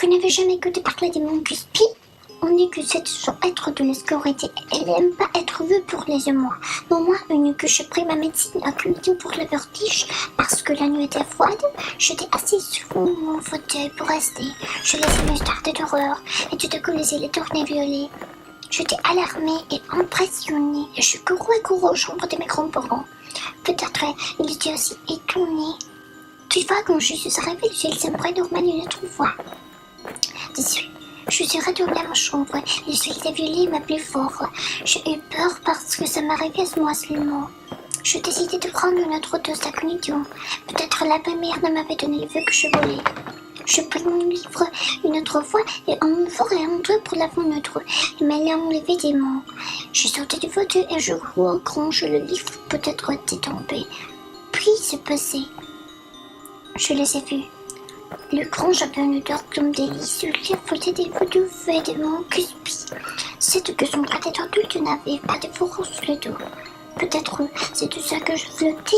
Vous n'avez jamais écouté parler de mon cuspi? On dit que c'est son être de la scolarité. Elle n'aime pas être vue pour les émois. Bon, moi, une que j'ai pris ma médecine à comité pour le vertige, parce que la nuit était froide, j'étais assise sur mon fauteuil pour rester. Je laissais me starter d'horreur, et tout à coup les yeux tournaient violets. J'étais alarmée et impressionnée, et je courais aux chambres de mes grands-parents. Peut-être ils étaient aussi étonnés. Toutefois, quand je suis arrivée, ils s'aimeraient normal une autre fois. Je suis retournée à ma chambre et je suis violée ma plus fort. J'ai eu peur parce que ça m'arrivait à moi seulement. J'ai décidé de prendre une autre dose d'aconidium. Peut-être la belle-mère ne m'avait donné le vœu que je voulais. Je pris mon livre une autre fois et un deux pour la fenêtre. Il m'a enlevé des mains. J'ai sauté du fauteuil et je crois au grange le livre peut-être était tombé. Puis c'est passé. Je les ai vus. Le grange avait une odeur comme délicieux. Il faisait des photos faites de mon cuspi. C'est que son prêtre adulte n'avait pas de fourreau sur le dos. Peut-être c'est tout ça que je flottais.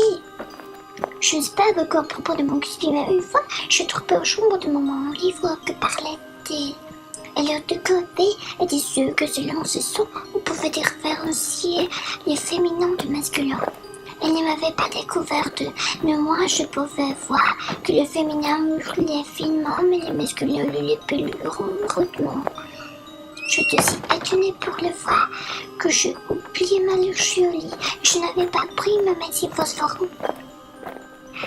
Je ne sais pas encore à propos de mon cuspi, mais une fois, je trouvais au chambre de maman un livre que parlait-elle. Elle a de côté et des yeux que selon ce son, on pouvait différencier les féminins du masculin. Elle ne m'avait pas découverte, mais moi je pouvais voir que le féminin hurlait finement, mais le masculin le plus rudement. J'étais si étonnée pour le voir que j'ai oublié ma luche jolie. Je n'avais pas pris ma médecine phosphorante.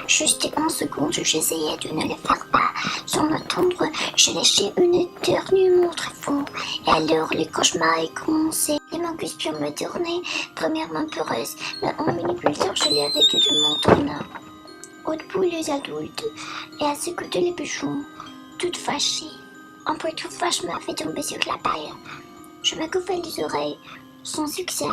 Juste en seconde, j'essayais de ne le faire pas. Sans attendre, j'ai lâché une éternuement très fort. Et alors, le cauchemar est commencé. Les mains cuspions me tournaient, premièrement peureuse, mais en manipulation, je l'avais tout de mon tournant. Au bout, les adultes, et à ce côté, les bûcherons, toutes fâchées. Un peu trop fâche m'a fait tomber sur la paille. Je me couvrais les oreilles, sans succès.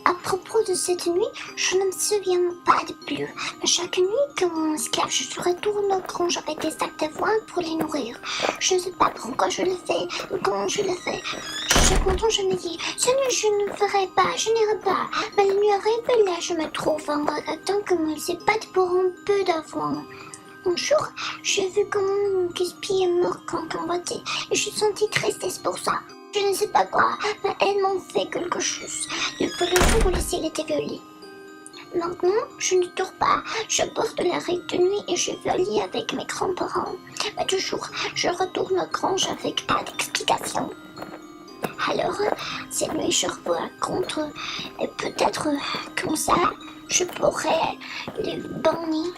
À propos de cette nuit, je ne me souviens pas de plus. Mais chaque nuit, comme un esclave, je retourne au grange avec des sacs d'avoine pour les nourrir. Je ne sais pas pourquoi je le fais ou comment je le fais. Chaque matin, je me dis, cette nuit, je ne ferai pas, je n'irai pas. Mais la nuit arrive et là, je me trouve en regrettant comme il se batte pour un peu d'avoine. Un jour, j'ai vu comment mon cuspi est mort quand combattait et je sentis tristesse pour ça. Je ne sais pas quoi, mais elles m'ont fait quelque chose. Depuis le jour où le ciel était violet. Maintenant, je ne dors pas. Je porte la règle de nuit et je vais au lit avec mes grands-parents. Mais toujours, je retourne au grange avec pas d'explication. Alors, cette nuit, je revois contre et peut-être comme ça, je pourrais le bannir.